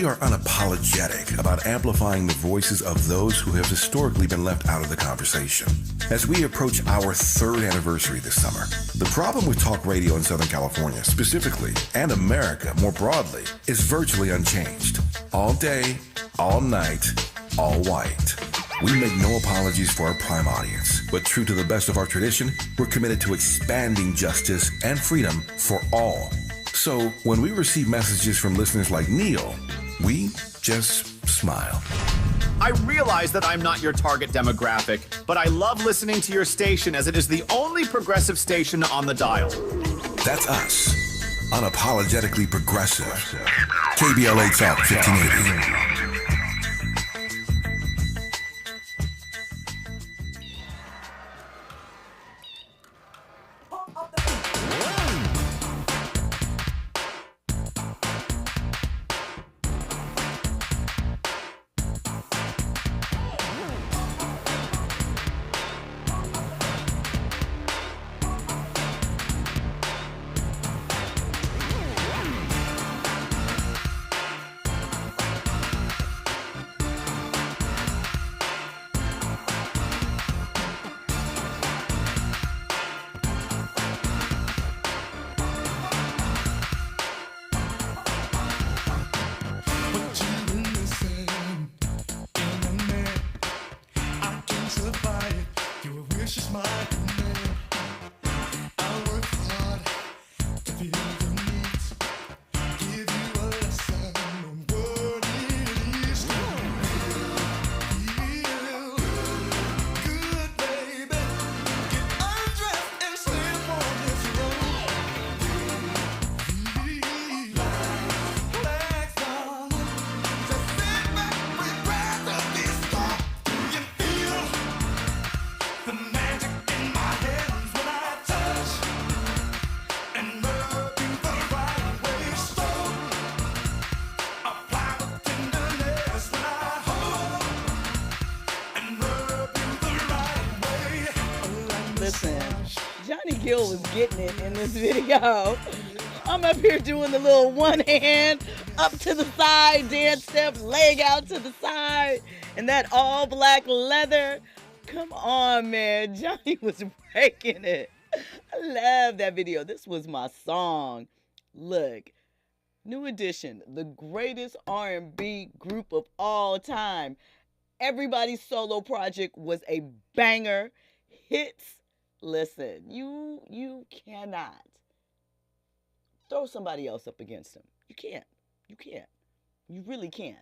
We are unapologetic about amplifying the voices of those who have historically been left out of the conversation. As we approach our 3rd anniversary this summer, the problem with talk radio in Southern California specifically, and America more broadly, is virtually unchanged. All day, all night, all white. We make no apologies for our prime audience, but true to the best of our tradition, we're committed to expanding justice and freedom for all. So when we receive messages from listeners like Neil, we just smile. I realize that I'm not your target demographic, but I love listening to your station as it is the only progressive station on the dial. That's us. Unapologetically progressive. KBLA Talk 1580. Jill was getting it in this video. I'm up here doing the little one hand up to the side dance step, leg out to the side, and that all black leather. Come on, man. Johnny was breaking it. I love that video. This was my song. Look, New Edition, the greatest R&B group of all time. Everybody's solo project was a banger. Hits. Listen, you cannot throw somebody else up against them. You can't. You really can't.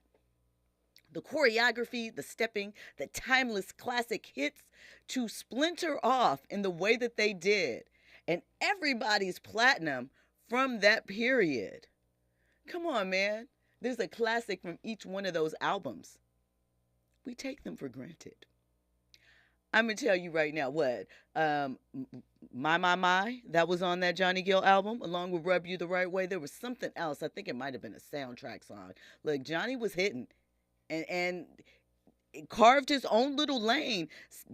The choreography, the stepping, the timeless classic hits to splinter off in the way that they did. And everybody's platinum from that period. Come on, man. There's a classic from each one of those albums. We take them for granted. I'm going to tell you right now what, My, that was on that Johnny Gill album, along with Rub You the Right Way. There was something else. I think it might have been a soundtrack song. Look, Johnny was hitting and carved his own little lane,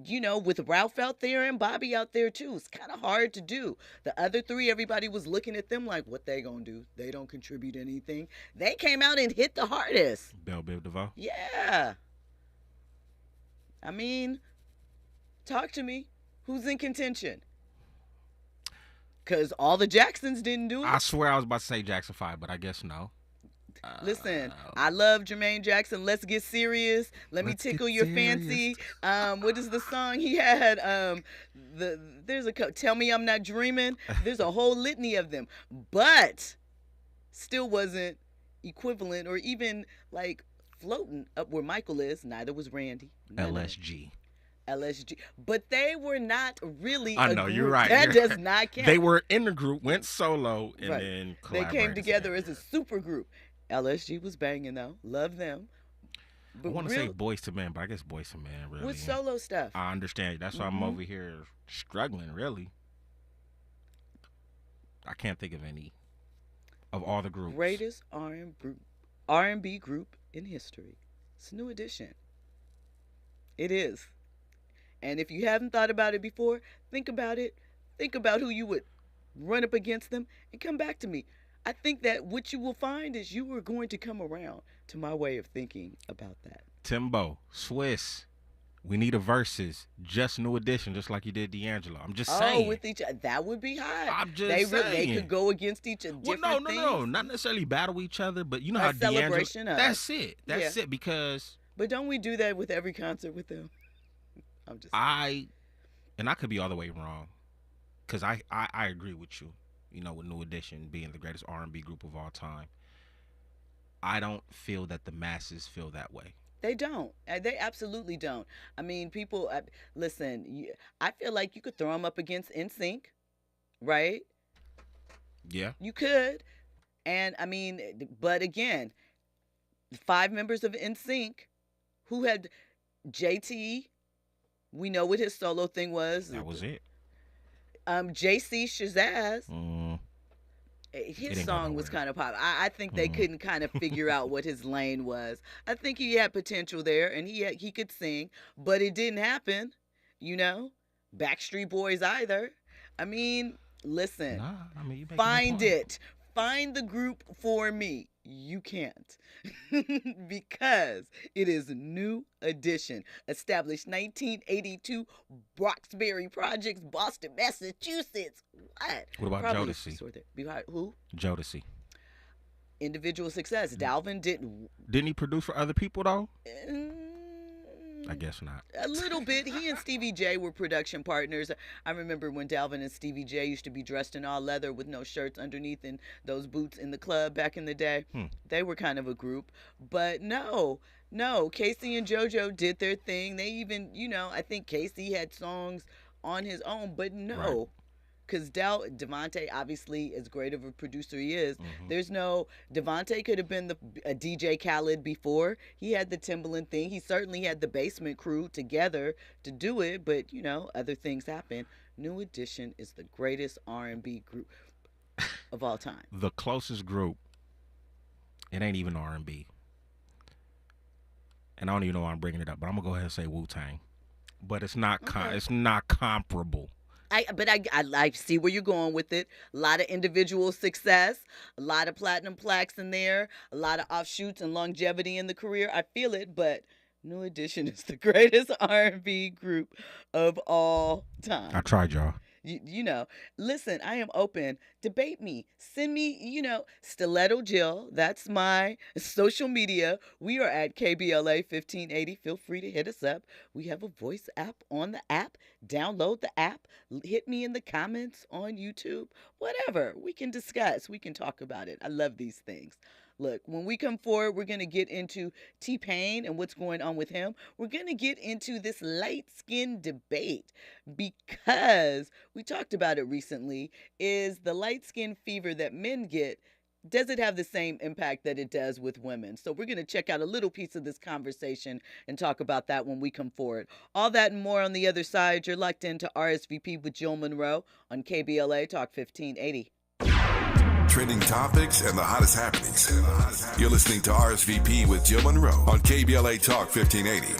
you know, with Ralph out there and Bobby out there too. It's kind of hard to do. The other three, everybody was looking at them like, what they gonna do? They don't contribute anything. They came out and hit the hardest. Belle Biv DeVoe. Yeah. I mean, talk to me. Who's in contention? Because all the Jacksons didn't do it. I swear I was about to say Jackson 5, but I guess no. Listen, I love Jermaine Jackson. Let's get serious. Let me tickle your fancy. What is the song he had? There's a Tell Me I'm Not Dreaming. There's a whole litany of them, but still wasn't equivalent or even like floating up where Michael is. Neither was Randy. LSG. But they were not really I know, group. you're right. That does not count. They were in the group, went solo, and then they came together together. as a super group. LSG was banging though. Love them. But I want to say Boyz II Men, but I guess Boyz II Men really. With solo stuff. I understand. That's why I'm over here struggling, really. I can't think of any of all the groups. Greatest R&B group in history. It's a New Edition. It is. And if you haven't thought about it before, think about it. Think about who you would run up against them and come back to me. I think that what you will find is you are going to come around to my way of thinking about that. Timbo, Swiss, we need a versus, just New Edition, just like you did D'Angelo. I'm just saying. Oh, with each other, that would be hot. I'm just saying. They could go against each other. Well, no, not necessarily battle each other, but you know how D'Angelo. Celebration of. That's it. Because. But don't we do that with every concert with them? I'm just. And I could be all the way wrong, because I agree with you. You know, with New Edition being the greatest R&B group of all time, I don't feel that the masses feel that way. They don't. They absolutely don't. I mean, people, listen, I feel like you could throw them up against NSYNC, right? Yeah. You could. And, I mean, but again, 5 members of NSYNC who had JT, we know what his solo thing was. That was it. JC Shazazz, his song was kind of pop. I think they couldn't kind of figure out what his lane was. I think he had potential there, and he could sing, but it didn't happen. You know, Backstreet Boys either. I mean, listen, find it. Find the group for me. You can't. Because it is New Edition. Established 1982, Roxbury Projects, Boston, Massachusetts. What about Jodeci? Who? Jodeci. Individual success. Dalvin didn't. Didn't he produce for other people, though? I guess not. A little bit. He and Stevie J were production partners. I remember when Dalvin and Stevie J used to be dressed in all leather with no shirts underneath and those boots in the club back in the day. They were kind of a group. But no, Casey and JoJo did their thing. They even, I think Casey had songs on his own, but no. Right. Because Devontae, obviously, as great of a producer he is, there's no... Devontae could have been a DJ Khaled before. He had the Timbaland thing. He certainly had the Basement Crew together to do it, but, other things happen. New Edition is the greatest R&B group of all time. The closest group, it ain't even R&B. And I don't even know why I'm bringing it up, but I'm going to go ahead and say Wu-Tang. But it's not it's not comparable. I see where you're going with it. A lot of individual success, a lot of platinum plaques in there, a lot of offshoots and longevity in the career. I feel it, but New Edition is the greatest R&B group of all time. I tried, y'all. Listen, I am open. Debate me. Send me, Stiletto Jill. That's my social media. We are at KBLA 1580. Feel free to hit us up. We have a voice app on the app. Download the app. Hit me in the comments on YouTube. Whatever. We can discuss. We can talk about it. I love these things. Look, when we come forward, we're going to get into T-Pain and what's going on with him. We're going to get into this light skin debate because we talked about it recently. Is the light skin fever that men get, does it have the same impact that it does with women? So we're going to check out a little piece of this conversation and talk about that when we come forward. All that and more on the other side. You're locked into RSVP with Jill Munroe on KBLA Talk 1580. Trending topics and the hottest happenings. You're listening to RSVP with Jill Munroe on KBLA Talk 1580.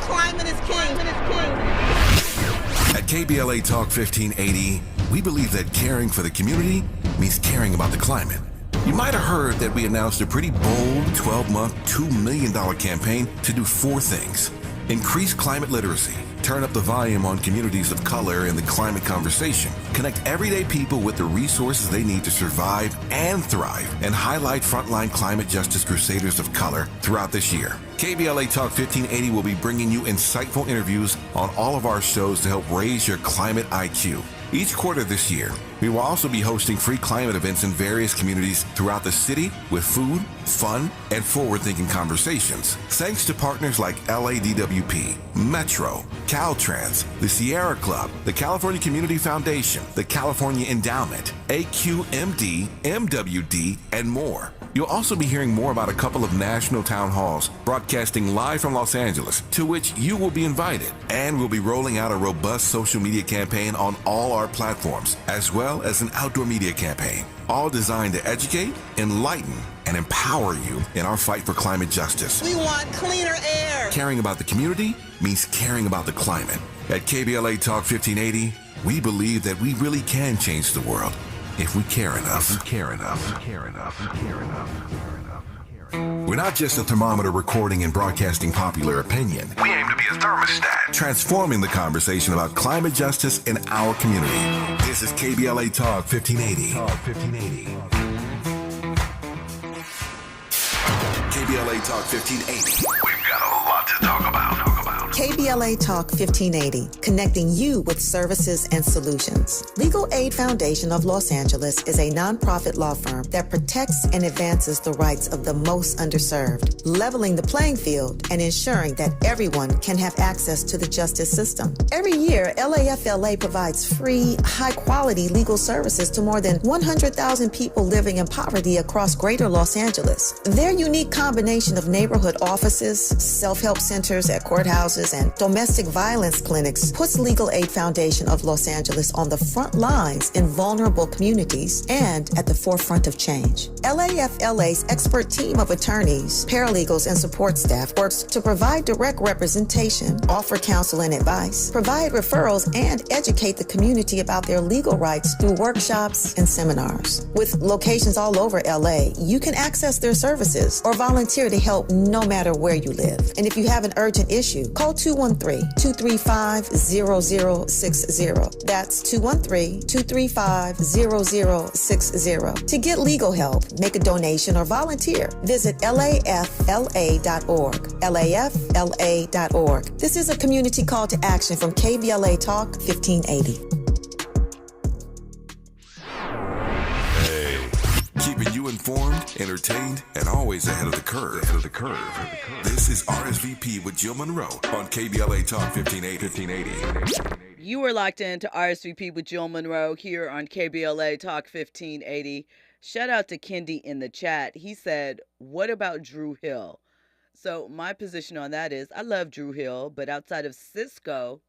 Climate is king. At KBLA Talk 1580, we believe that caring for the community means caring about the climate. You might have heard that we announced a pretty bold 12-month, $2 million campaign to do 4 things. Increase climate literacy, turn up the volume on communities of color in the climate conversation, connect everyday people with the resources they need to survive and thrive, and highlight frontline climate justice crusaders of color throughout this year. KBLA Talk 1580 will be bringing you insightful interviews on all of our shows to help raise your climate IQ. Each quarter this year, we will also be hosting free climate events in various communities throughout the city with food, fun, and forward-thinking conversations. Thanks to partners like LADWP, Metro, Caltrans, the Sierra Club, the California Community Foundation, the California Endowment, AQMD, MWD, and more. You'll also be hearing more about a couple of national town halls broadcasting live from Los Angeles, to which you will be invited. And we'll be rolling out a robust social media campaign on all our platforms, as well as an outdoor media campaign, all designed to educate, enlighten, and empower you in our fight for climate justice. We want cleaner air. Caring about the community means caring about the climate. At KBLA Talk 1580, We believe that we really can change the world if we care enough. If we care enough. If we care enough. If we care enough. We're not just a thermometer recording and broadcasting popular opinion. We aim to be a thermostat, transforming the conversation about climate justice in our community. This is KBLA Talk 1580. KBLA Talk 1580. We've got a lot to talk about. KBLA Talk 1580, connecting you with services and solutions. Legal Aid Foundation of Los Angeles is a nonprofit law firm that protects and advances the rights of the most underserved, leveling the playing field and ensuring that everyone can have access to the justice system. Every year, LAFLA provides free, high-quality legal services to more than 100,000 people living in poverty across greater Los Angeles. Their unique combination of neighborhood offices, self-help centers at courthouses, and domestic violence clinics puts Legal Aid Foundation of Los Angeles on the front lines in vulnerable communities and at the forefront of change. LAFLA's expert team of attorneys, paralegals, and support staff works to provide direct representation, offer counsel and advice, provide referrals, and educate the community about their legal rights through workshops and seminars. With locations all over LA, you can access their services or volunteer to help no matter where you live. And if you have an urgent issue, call 213-235-0060. That's 213-235-0060. To get legal help, make a donation, or volunteer, visit lafla.org. lafla.org. This is a community call to action from KBLA Talk 1580. Keeping you informed, entertained, and always ahead of the curve. This is RSVP with Jill Munroe on KBLA Talk 1580. You are locked into RSVP with Jill Munroe here on KBLA Talk 1580. Shout out to Kendi in the chat. He said, what about Drew Hill? So my position on that is I love Drew Hill, but outside of Cisco,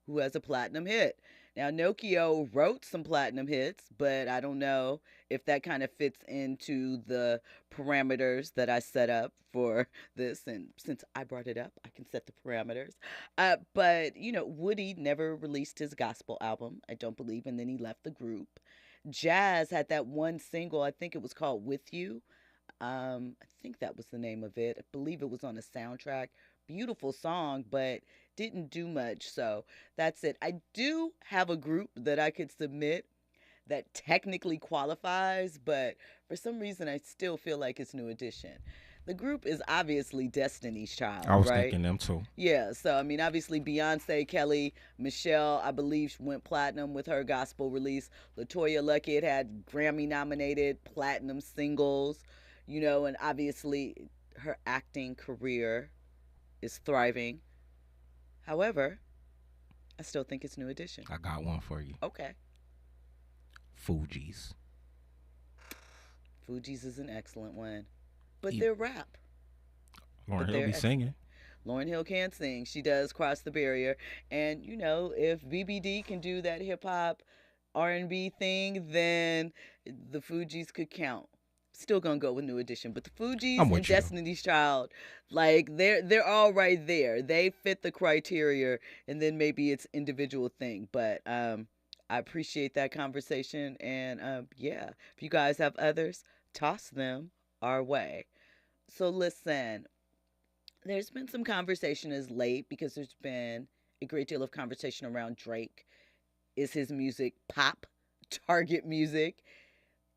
who has a platinum hit? Now, Nokio wrote some platinum hits, but I don't know if that kind of fits into the parameters that I set up for this. And since I brought it up, I can set the parameters. But, you know, Woody never released his gospel album, I don't believe, and then he left the group. Jazz had that one single, I think it was called With You. I think that was the name of it. I believe it was on a soundtrack. Beautiful song, but didn't do much. So that's it. I do have a group that I could submit that technically qualifies, but for some reason I still feel like it's New Edition. The group is obviously Destiny's Child, I was right? thinking them too. Yeah, so I mean, obviously Beyonce, Kelly, Michelle, I believe went platinum with her gospel release. LaToya Luckett had Grammy-nominated platinum singles, you know, and obviously her acting career is thriving. However, I still think it's New Edition. I got one for you. Okay. Fugees. Fugees is an excellent one. But they're rap. Lauryn Hill be singing. Lauryn Hill can sing. She does cross the barrier. And, you know, if BBD can do that hip-hop R&B thing, then the Fugees could count. Still gonna go with New Edition, but the Fugees and Destiny's Child, like they're all right there. They fit the criteria, and then maybe it's individual thing. But I appreciate that conversation, and yeah, if you guys have others, toss them our way. So listen, there's been some conversation as late because there's been a great deal of conversation around Drake. Is his music pop, target music?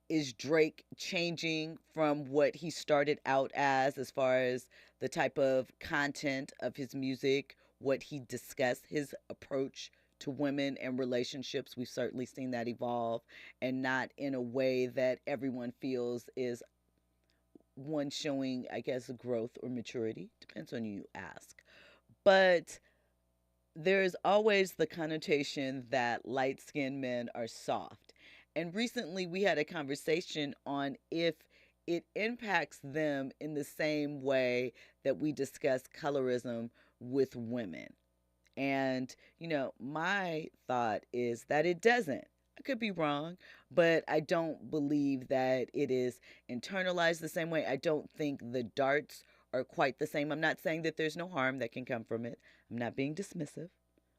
Is Drake changing from what he started out as far as the type of content of his music, what he discussed, his approach to women and relationships? We've certainly seen that evolve, and not in a way that everyone feels is one showing, I guess, growth or maturity. Depends on who you ask. But there's always the connotation that light-skinned men are soft. And recently we had a conversation on if it impacts them in the same way that we discuss colorism with women. And, you know, my thought is that it doesn't. I could be wrong, but I don't believe that it is internalized the same way. I don't think the darts are quite the same. I'm not saying that there's no harm that can come from it. I'm not being dismissive.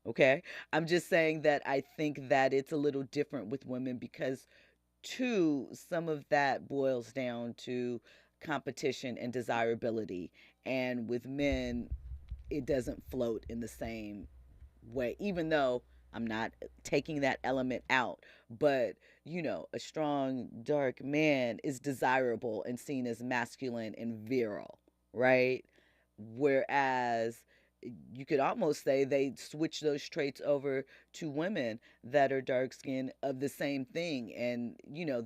Okay. I'm just saying that I think that it's a little different with women because, two, some of that boils down to competition and desirability. And with men, it doesn't float in the same way, even though I'm not taking that element out. But, a strong, dark man is desirable and seen as masculine and virile, right? Whereas you could almost say they switch those traits over to women that are dark skinned of the same thing. And,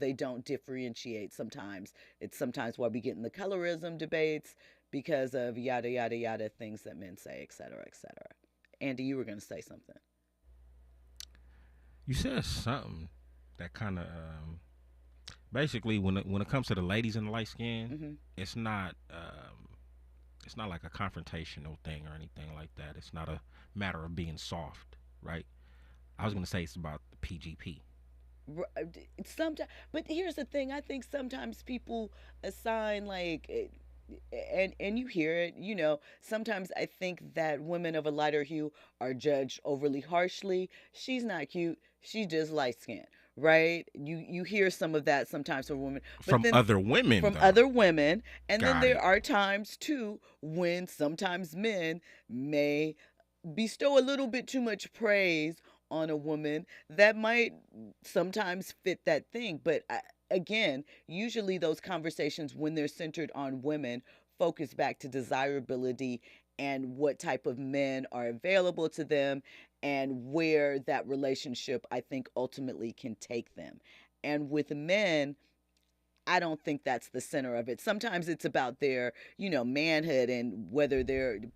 they don't differentiate sometimes. It's sometimes why we get in the colorism debates because of yada, yada, yada things that men say, et cetera, et cetera. Andy, you were going to say something. You said something that kind of basically when it comes to the ladies in the light skin, it's not like a confrontational thing or anything like that. It's not a matter of being soft, right? I was going to say it's about the PGP. Sometimes, but here's the thing. I think sometimes people assign like, and you hear it, sometimes I think that women of a lighter hue are judged overly harshly. She's not cute. She's just light skinned, right? You hear some of that sometimes from women. From other women. From other women. And then there are times too when sometimes men may bestow a little bit too much praise on a woman that might sometimes fit that thing. But again, usually those conversations, when they're centered on women, focus back to desirability and what type of men are available to them and where that relationship, I think, ultimately can take them. And with men, I don't think that's the center of it. Sometimes it's about their, manhood and whether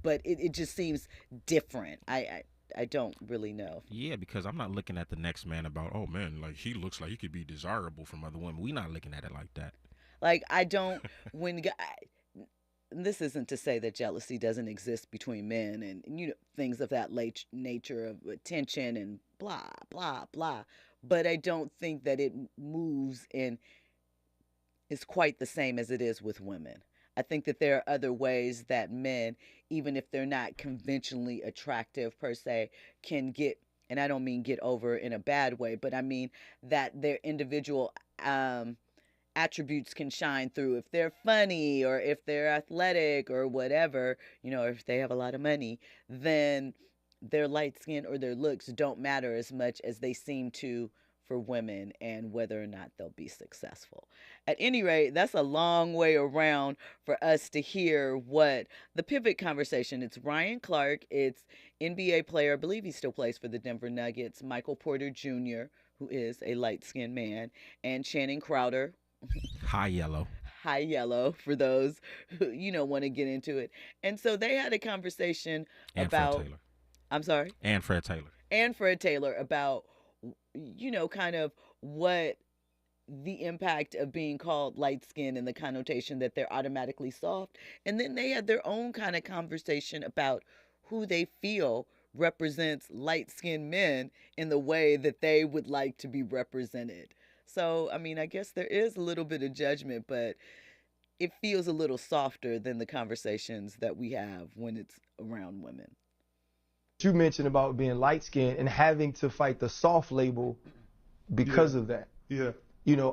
but it just seems different. I don't really know. Yeah, because I'm not looking at the next man about, oh man, like he looks like he could be desirable from other women. We're not looking at it like that. Like I don't this isn't to say that jealousy doesn't exist between men and things of that nature of attention and blah blah blah. But I don't think that it moves and is quite the same as it is with women. I think that there are other ways that men, even if they're not conventionally attractive per se, can get, and I don't mean get over in a bad way, but I mean that their individual attributes can shine through. If they're funny or if they're athletic or whatever, or if they have a lot of money, then their light skin or their looks don't matter as much as they seem to for women and whether or not they'll be successful. At any rate, that's a long way around for us to hear what the pivot conversation. It's Ryan Clark. It's NBA player. I believe he still plays for the Denver Nuggets. Michael Porter Jr., who is a light-skinned man, and Channing Crowder. High yellow. High yellow for those who, want to get into it. And so they had a conversation about... Fred Taylor. I'm sorry? And Fred Taylor. And Fred Taylor about... kind of what the impact of being called light skin and the connotation that they're automatically soft. And then they had their own kind of conversation about who they feel represents light skinned men in the way that they would like to be represented. So, I guess there is a little bit of judgment, but it feels a little softer than the conversations that we have when it's around women. You mentioned about being light-skinned and having to fight the soft label because of that. Yeah.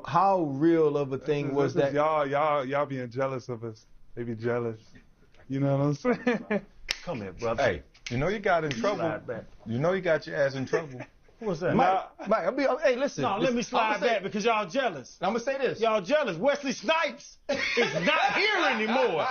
How real of a thing was that? Y'all being jealous of us. They be jealous. You know what I'm saying? Come here, brother. Hey, you got in trouble. You got your ass in trouble. What's that? Mike, hey, listen. No, let me slide back because y'all jealous. I'm going to say this. Y'all jealous. Wesley Snipes is not here anymore.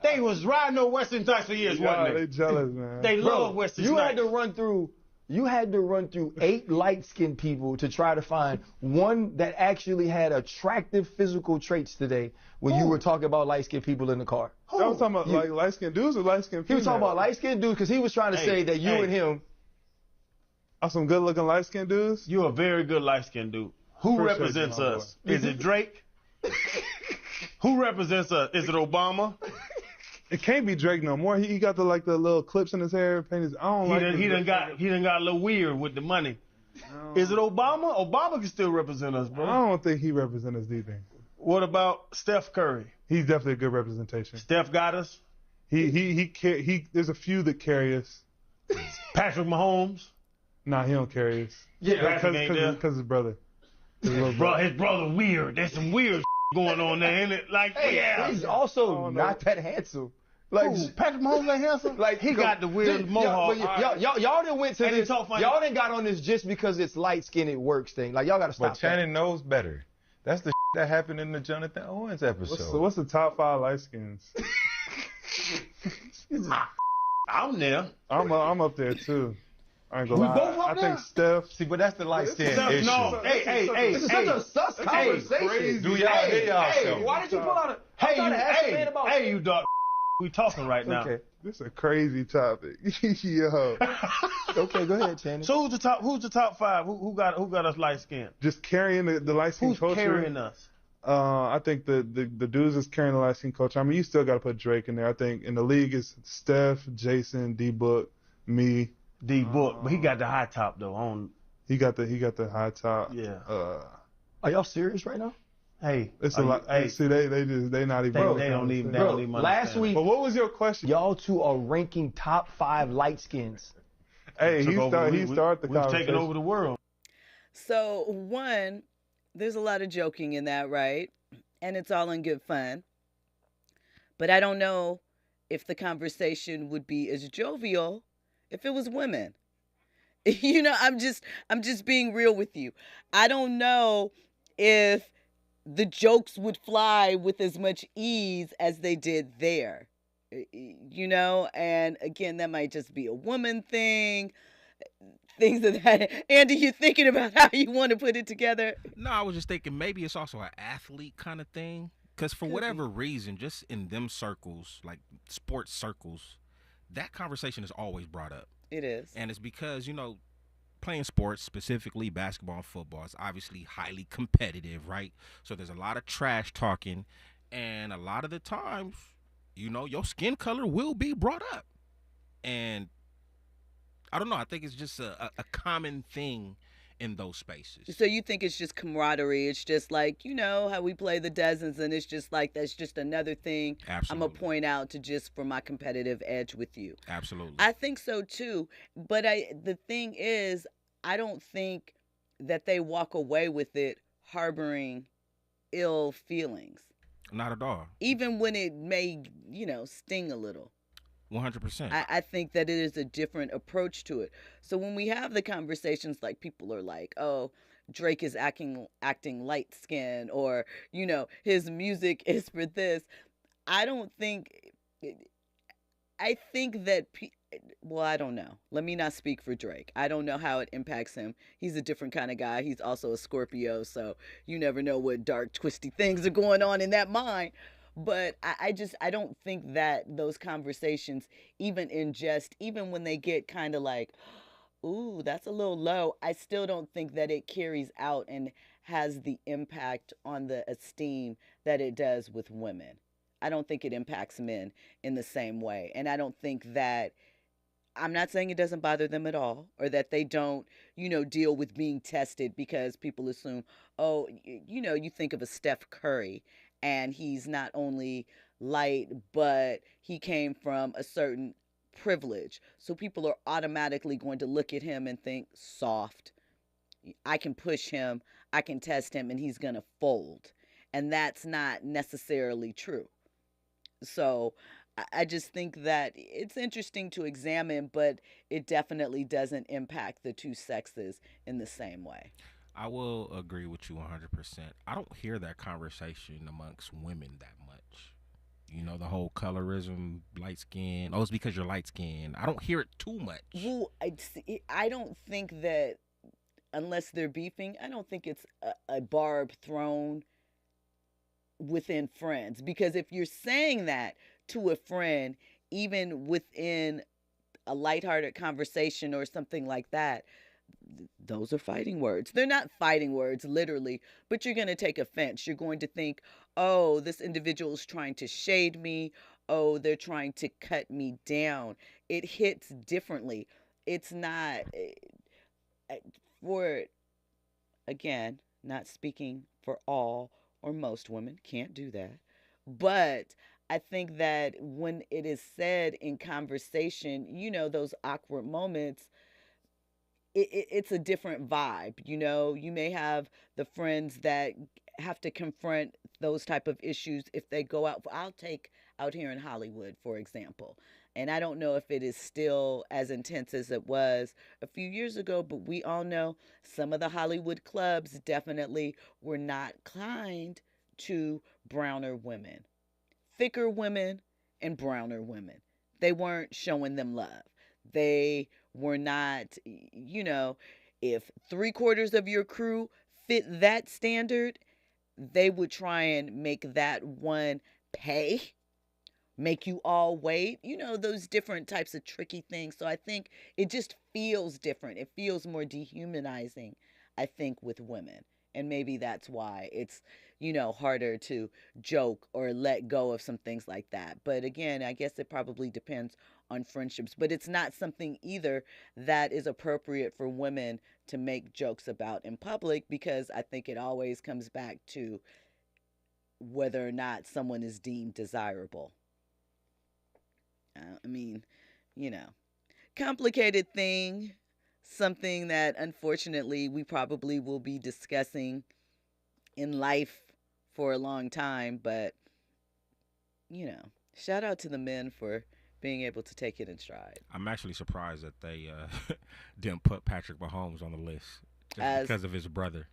They was riding on Wesley Snipes for years, wasn't they? They jealous, man. They love Wesley Snipes. You had to run through 8 light-skinned people to try to find one that actually had attractive physical traits today when you were talking about light-skinned people in the car. I was talking about like light-skinned dudes or light-skinned females? He was talking about light-skinned dudes because he was trying to say that you and him are some good-looking light-skinned dudes? You're a very good light-skinned dude. Who represents us? Is it Drake? Who represents us? Is it Obama? It can't be Drake no more. He got the little clips in his hair, painted. He done got a little weird with the money. No. Is it Obama? Obama can still represent us, bro. I don't think he represents us either. What about Steph Curry? He's definitely a good representation. Steph got us. He there's a few that carry us. Patrick Mahomes. Nah, he don't carry us. Yeah, because his brother. His brother weird. There's some weird going on there, ain't it? Like, yeah. He's also not that handsome. Like Patrick Mahomes ain't handsome. Like he got the weird mohawk. Y'all done went to this. Y'all done got on this just because it's light skinned it works thing. Like y'all got to stop. But Channing knows better. That's the that happened in the Jonathan Owens episode. What's the top 5 light skins? I'm there. I'm up there too. I ain't gonna lie. both up I there? think Steph. See, but that's the light skin issue. No, hey, This is such a sus conversation. Do y'all hear y'all show? Why did you pull out a? Hey, you dog. We talking right now. Okay. This is a crazy topic. Yo. Okay, go ahead, Channing. So who's the top 5? Who got us light skin? Just carrying the light skin culture. Who's carrying us? I think the dudes that's carrying the light skin culture. I mean, you still got to put Drake in there. I think in the league it's Steph, Jason, D-Book, me. D-Book, but he got the high top though. He got the high top. Yeah. Are y'all serious right now? Hey, it's a lot. Hey, see, they not even. They don't even. Last week. But what was your question? Y'all two are ranking top 5 light skins. Hey, he started the conversation. We've taken over the world. So one, there's a lot of joking in that, right? And it's all in good fun. But I don't know if the conversation would be as jovial if it was women. You know, I'm just being real with you. I don't know if the jokes would fly with as much ease as they did there. You know, and again, that might just be a woman thing. Things of that. Andy, you thinking about how you want to put it together? No, I was just thinking maybe it's also an athlete kind of thing. Because for whatever reason, just in them circles, like sports circles, that conversation is always brought up. It is. And it's because, you know, playing sports, specifically basketball and football, is obviously highly competitive, right? So there's a lot of trash talking. And a lot of the times, you know, your skin color will be brought up. And I don't know. I think it's just a common thing in those spaces. So you think it's just camaraderie? It's just like, you know, how we play the dozens, and it's just like that's just another thing I'm going to point out to just for my competitive edge with you. Absolutely. I think so too. But the thing is, I don't think that they walk away with it harboring ill feelings. Not at all. Even when it may, you know, sting a little. 100%. I think that it is a different approach to it. So when we have the conversations, like people are like, oh, Drake is acting light skinned, or, you know, his music is for this. I think that, well, I don't know. Let me not speak for Drake. I don't know how it impacts him. He's a different kind of guy. He's also a Scorpio, so you never know what dark, twisty things are going on in that mind. But I don't think that those conversations, even in jest, even when they get kind of like, ooh, that's a little low, I still don't think that it carries out and has the impact on the esteem that it does with women. I don't think it impacts men in the same way. And I don't think that, I'm not saying it doesn't bother them at all, or that they don't, you know, deal with being tested, because people assume, oh, you know, you think of a Steph Curry, and he's not only light, but he came from a certain privilege. So people are automatically going to look at him and think, soft. I can push him, I can test him, and he's going to fold. And that's not necessarily true. So I just think that it's interesting to examine, but it definitely doesn't impact the two sexes in the same way. I will agree with you 100%. I don't hear that conversation amongst women that much. You know, the whole colorism, light skin. Oh, it's because you're light skinned. I don't hear it too much. Well, I don't think that, unless they're beefing, I don't think it's a barb thrown within friends. Because if you're saying that to a friend, even within a lighthearted conversation or something like that, those are fighting words. They're not fighting words, literally, but you're going to take offense. You're going to think, oh, this individual is trying to shade me. Oh, they're trying to cut me down. It hits differently. It's not, again, not speaking for all or most women, can't do that. But I think that when it is said in conversation, you know, those awkward moments, it's a different vibe. You know, you may have the friends that have to confront those type of issues if they go out. I'll take out here in Hollywood, for example. And I don't know if it is still as intense as it was a few years ago, but we all know some of the Hollywood clubs definitely were not kind to browner women, thicker women and browner women. They weren't showing them love. They were not, you know, if 3/4 of your crew fit that standard, they would try and make that one pay, make you all wait, you know, those different types of tricky things. So I think it just feels different. It feels more dehumanizing, I think, with women. And maybe that's why it's, you know, harder to joke or let go of some things like that. But again, I guess it probably depends on friendships. But it's not something either that is appropriate for women to make jokes about in public, because I think it always comes back to whether or not someone is deemed desirable. I mean, you know, complicated thing, something that unfortunately we probably will be discussing in life for a long time. But, you know, shout out to the men for being able to take it in stride. I'm actually surprised that they didn't put Patrick Mahomes on the list just because of his brother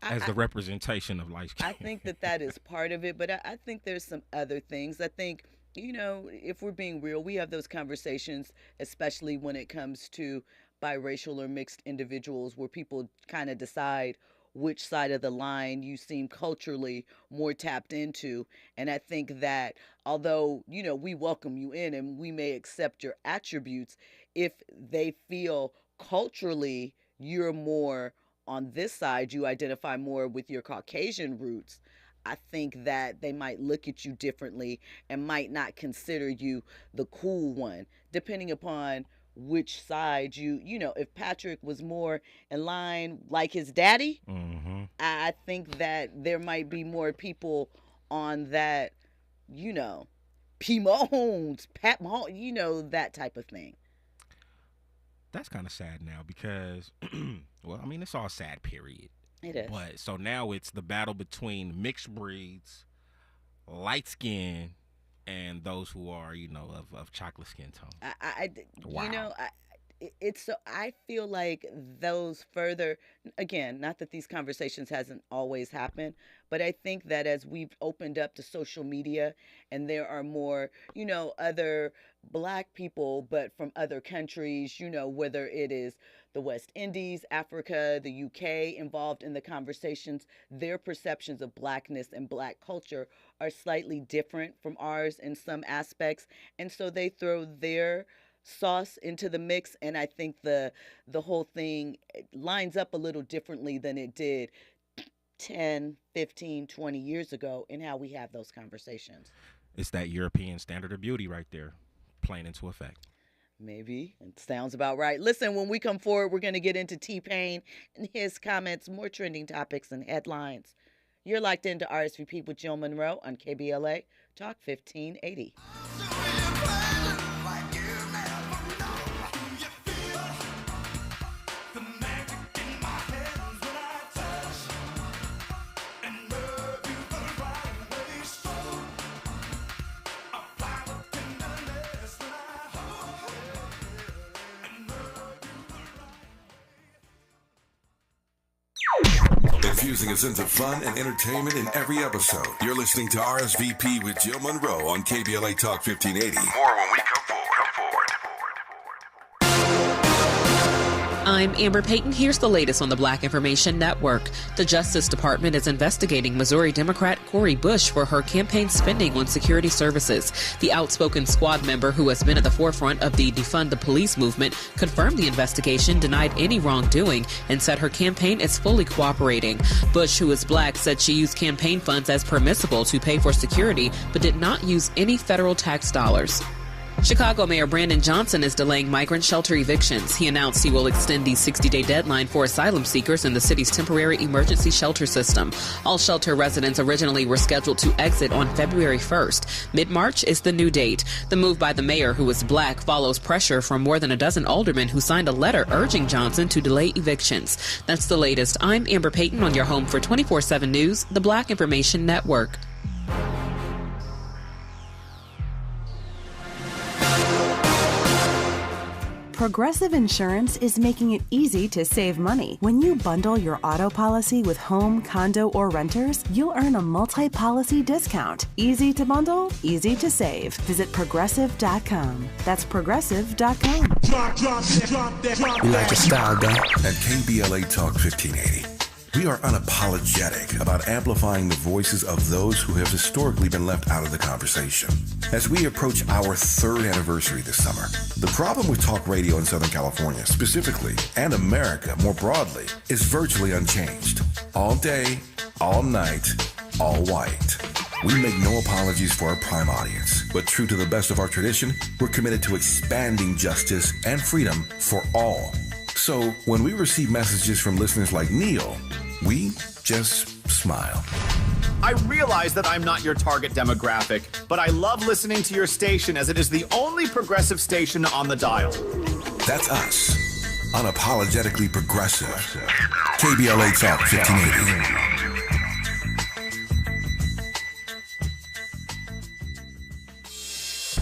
as the representation of light skin. I think that is part of it, but I think there's some other things. I think, you know, if we're being real, we have those conversations, especially when it comes to biracial or mixed individuals, where people kind of decide which side of the line you seem culturally more tapped into. And I think that although, you know, we welcome you in and we may accept your attributes, if they feel culturally you're more on this side, you identify more with your Caucasian roots, I think that they might look at you differently and might not consider you the cool one, depending upon which side you know, if Patrick was more in line like his daddy, I think that there might be more people on that, you know, P. Mahomes, Pat Mahomes, you know, that type of thing. That's kind of sad now because, well, I mean, it's all sad, period. It is. But so now it's the battle between mixed breeds, light skin, and those who are, you know, of chocolate skin tone. Wow. You know, it's so I feel like those further, again, not that these conversations hasn't always happened, but I think that as we've opened up to social media and there are more, you know, other Black people, but from other countries, you know, whether it is the West Indies, Africa, the UK involved in the conversations, their perceptions of Blackness and Black culture are slightly different from ours in some aspects. And so they throw their sauce into the mix, and I think the whole thing lines up a little differently than it did 10, 15, 20 years ago in how we have those conversations. It's that European standard of beauty right there playing into effect. Maybe. It sounds about right. Listen, when we come forward, we're going to get into T-Pain and his comments, more trending topics and headlines. You're locked into RSVP with Jill Munroe on KBLA Talk 1580. Infusing a sense of fun and entertainment in every episode. You're listening to RSVP with Jill Munroe on KBLA Talk 1580. More when we come forward. I'm Amber Payton. Here's the latest on the Black Information Network. The Justice Department is investigating Missouri Democrat Cori Bush for her campaign spending on security services. The outspoken squad member who has been at the forefront of the Defund the Police movement confirmed the investigation, denied any wrongdoing, and said her campaign is fully cooperating. Bush, who is Black, said she used campaign funds as permissible to pay for security, but did not use any federal tax dollars. Chicago Mayor Brandon Johnson is delaying migrant shelter evictions. He announced he will extend the 60-day deadline for asylum seekers in the city's temporary emergency shelter system. All shelter residents originally were scheduled to exit on February 1st. Mid-March is the new date. The move by the mayor, who is black, follows pressure from more than a dozen aldermen who signed a letter urging Johnson to delay evictions. That's the latest. I'm Amber Payton on your home for 24/7 News, the Black Information Network. Progressive Insurance is making it easy to save money. When you bundle your auto policy with home, condo, or renters, you'll earn a multi-policy discount. Easy to bundle, easy to save. Visit Progressive.com. That's Progressive.com. We like your style, guy. At KBLA Talk 1580, we are unapologetic about amplifying the voices of those who have historically been left out of the conversation. As we approach our third anniversary this summer, the problem with talk radio in Southern California specifically, and America more broadly, is virtually unchanged. All day, all night, all white. We make no apologies for our prime audience, but true to the best of our tradition, we're committed to expanding justice and freedom for all. So when we receive messages from listeners like Neil, we just smile. I realize that I'm not your target demographic, but I love listening to your station as it is the only progressive station on the dial. That's us. Unapologetically progressive. KBLA Talk 1580.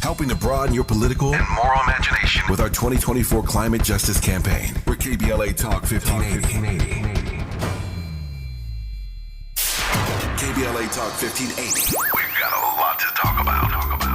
Helping to broaden your political and moral imagination with our 2024 climate justice campaign. We're KBLA Talk 1580. KBLA Talk 1580. We've got a lot to talk about.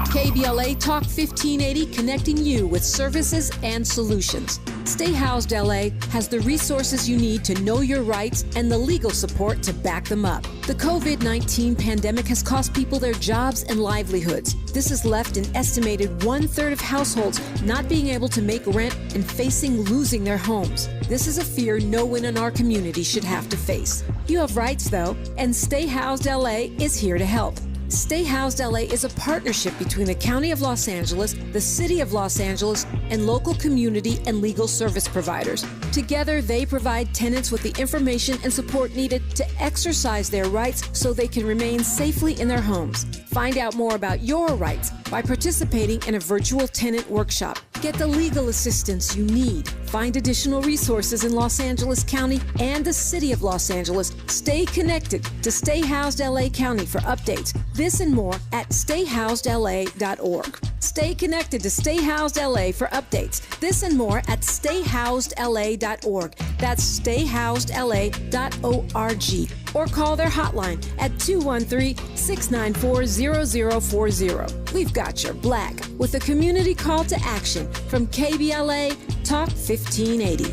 KBLA Talk 1580, connecting you with services and solutions. Stay Housed LA has the resources you need to know your rights and the legal support to back them up. The COVID-19 pandemic has cost people their jobs and livelihoods. This has left an estimated 1/3 of households not being able to make rent and facing losing their homes. This is a fear no one in our community should have to face. You have rights, though, and Stay Housed LA is here to help. Stay Housed LA is a partnership between the County of Los Angeles, the City of Los Angeles, and local community and legal service providers. Together, they provide tenants with the information and support needed to exercise their rights so they can remain safely in their homes. Find out more about your rights by participating in a virtual tenant workshop. Get the legal assistance you need. Find additional resources in Los Angeles County and the City of Los Angeles. Stay connected to Stay Housed LA County for updates. This and more at stayhousedla.org. Stay connected to Stay Housed LA for updates. This and more at stayhousedla.org. That's stayhousedla.org. Or call their hotline at 213-694-0040. We've got your black with a community call to action from KBLA Talk 1580.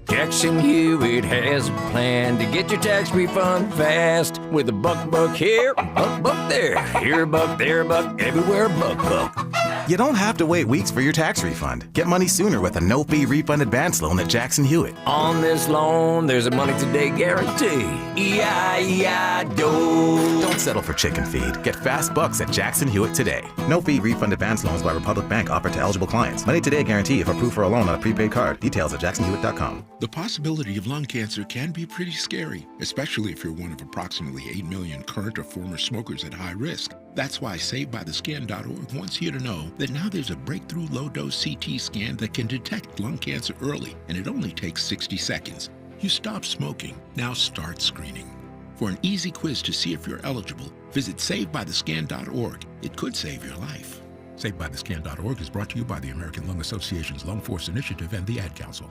Jackson Hewitt has a plan to get your tax refund fast with a buck here, buck there. Here a buck, there a buck, everywhere a buck. You don't have to wait weeks for your tax refund. Get money sooner with a no-fee refund advance loan at Jackson Hewitt. On this loan, there's a money today guarantee. E-I-E-I-DO. Don't settle for chicken feed. Get fast bucks at Jackson Hewitt today. No-fee refund advance loans by Republic Bank offered to eligible clients. Money today guarantee if approved for a loan on a prepaid card. Details at jacksonhewitt.com. The possibility of lung cancer can be pretty scary, especially if you're one of approximately 8 million current or former smokers at high risk. That's why SaveByTheScan.org wants you to know that now there's a breakthrough low-dose CT scan that can detect lung cancer early, and it only takes 60 seconds. You stop smoking. Now start screening. For an easy quiz to see if you're eligible, visit SaveByTheScan.org. It could save your life. SaveByTheScan.org is brought to you by the American Lung Association's Lung Force Initiative and the Ad Council.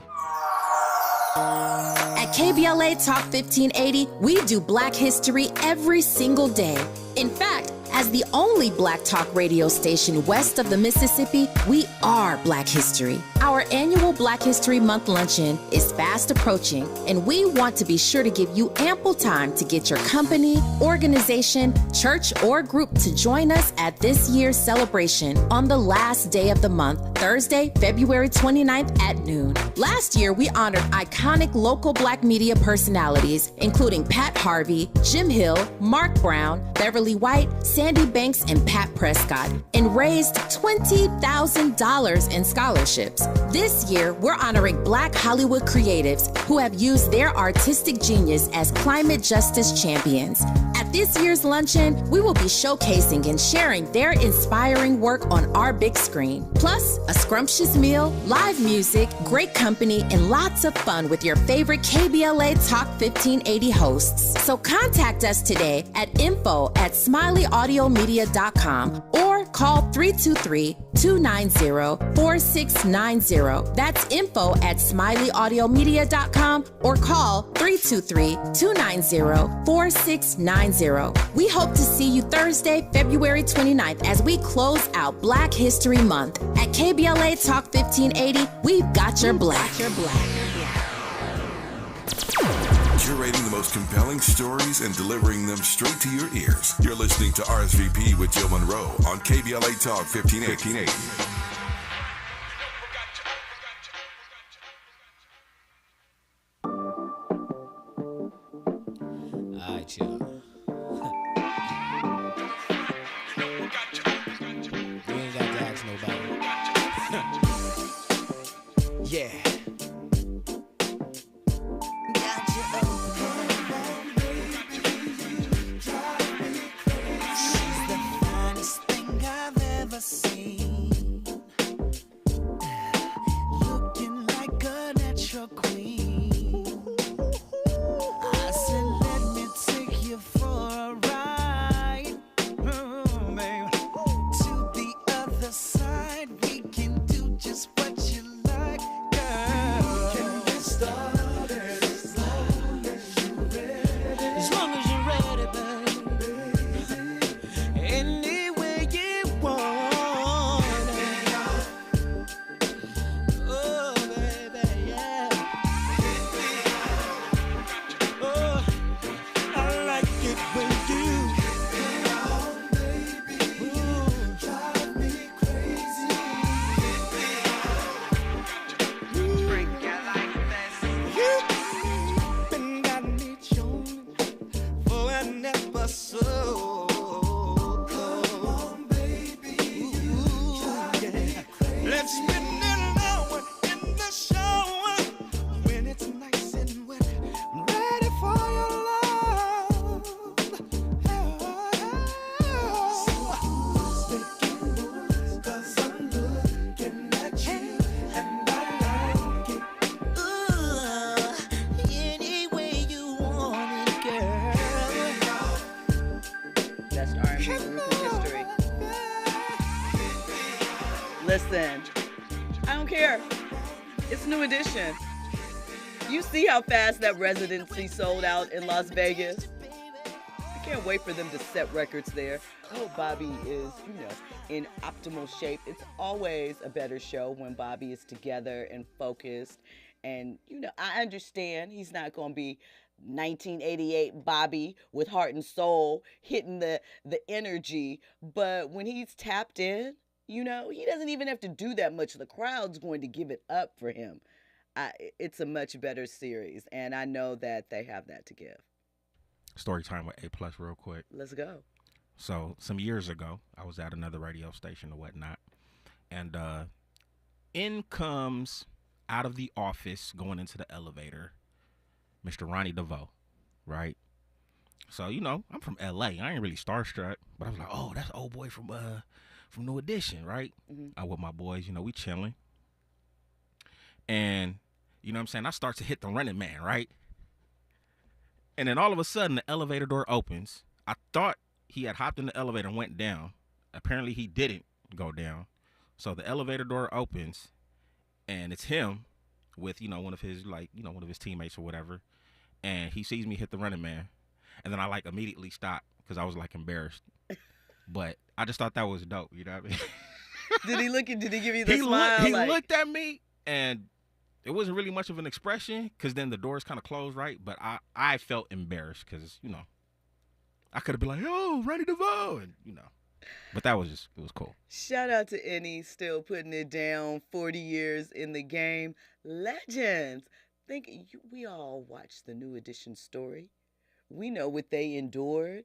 At KBLA Talk 1580, we do Black history every single day. In fact, as the only Black talk radio station west of the Mississippi, we are Black history. Our annual Black History Month luncheon is fast approaching, and we want to be sure to give you ample time to get your company, organization, church, or group to join us at this year's celebration on the last day of the month, Thursday, February 29th at noon. Last year, we honored iconic local Black media personalities, including Pat Harvey, Jim Hill, Mark Brown, Beverly White, Sandy Banks, and Pat Prescott, and raised $20,000 in scholarships. This year, we're honoring Black Hollywood creatives who have used their artistic genius as climate justice champions. At this year's luncheon, we will be showcasing and sharing their inspiring work on our big screen. Plus, a scrumptious meal, live music, great company, and lots of fun with your favorite KBLA Talk 1580 hosts. So contact us today at info@smileyAudiomedia.com or call 323-290-4690. That's info@smileyAudiomedia.com or call 323-290-4690. We hope to see you Thursday, February 29th as we close out Black History Month. At KBLA Talk 1580, we've got your black. Curating the most compelling stories and delivering them straight to your ears. You're listening to RSVP with Jill Munroe on KBLA Talk 1580. All right, y'all. You ain't got to ask nobody. Yeah. Seen, looking like a natural queen. I said, let me take you for a ride, babe. To the other side, we can do just what you like, girl. We can get started as long as you're ready. As long as you're ready, baby. Any way you want. Let's spend an hour in the shower when it's nice and wet. I'm ready for your love. So who's making moves? 'Cause I'm looking at you and I like it. Any way you want it, girl. That's R&B group in history. Listen, I don't care. It's New Edition. You see how fast that residency sold out in Las Vegas? I can't wait for them to set records there. Oh, Bobby is, in optimal shape. It's always a better show when Bobby is together and focused. And, I understand he's not going to be 1988 Bobby with heart and soul hitting the energy. But when he's tapped in, he doesn't even have to do that much. The crowd's going to give it up for him. It's a much better series, and I know that they have that to give. Story time with A+ real quick. Let's go. So some years ago, I was at another radio station or whatnot, and in comes out of the office going into the elevator, Mr. Ronnie DeVoe, right? So, I'm from LA. I ain't really starstruck, but I was like, oh, that's old boy from New Edition, right? Mm-hmm. I with my boys, we chilling. And, you know what I'm saying? I start to hit the running man, right? And then all of a sudden, the elevator door opens. I thought he had hopped in the elevator and went down. Apparently, he didn't go down. So the elevator door opens, and it's him with, one of his teammates or whatever. And he sees me hit the running man. And then I, immediately stopped because I was, embarrassed. But I just thought that was dope, you know what I mean? Did he give you the smile? He looked at me, and it wasn't really much of an expression because then the doors kind of closed, right? But I felt embarrassed because, you know, I could have been like, "Yo, Randy DeVoe," and you know. But it was cool. Shout out to Any, still putting it down, 40 years in the game. Legends. We all watched the New Edition story. We know what they endured.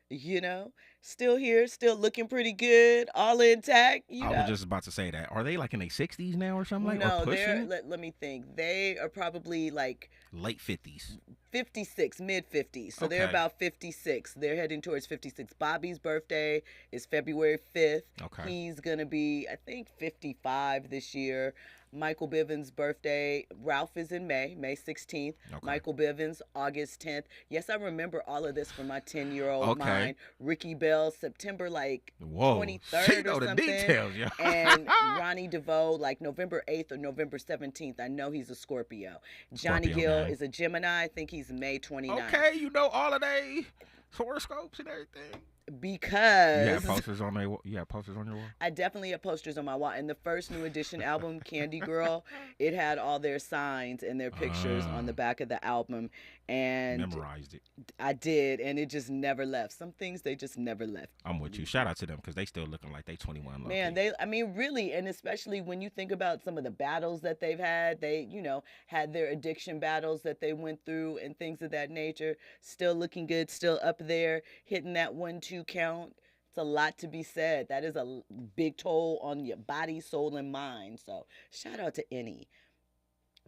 You know, still here, still looking pretty good, all intact. I was just about to say that. Are they like in their 60s now or something like? No, or pushing? let me think. They are probably like late 50s. 56, mid 50s. So they're Okay. about 56. They're heading towards 56. Bobby's birthday is February 5th. Okay. He's going to be, I think, 55 this year. Michael Bivens' birthday, Ralph is in May 16th. Okay. Michael Bivens, August 10th. Yes, I remember all of this from my 10-year-old Okay. mind. Ricky Bell, September Whoa. 23rd She or know the something. details, yeah. And Ronnie DeVoe, like November 8th or November 17th. I know he's a Scorpio. Johnny Scorpio, Gill man. is a Gemini. I think he's May 29th. Okay, you know all of they horoscopes and everything. Because You have posters on your wall? I definitely have posters on my wall. And the first New Edition album, Candy Girl, it had all their signs and their pictures on the back of the album. And Memorized it. I did, and it just never left. Some things they just never left. I'm with you. Shout out to them because they still looking like they 21. low Man, key. I mean, really, and especially when you think about some of the battles that they've had, they, you know, had their addiction battles that they went through and things of that nature. Still looking good, still up there, hitting that 1-2 count. It's a lot to be said. That is a big toll on your body, soul, and mind. So shout out to Any.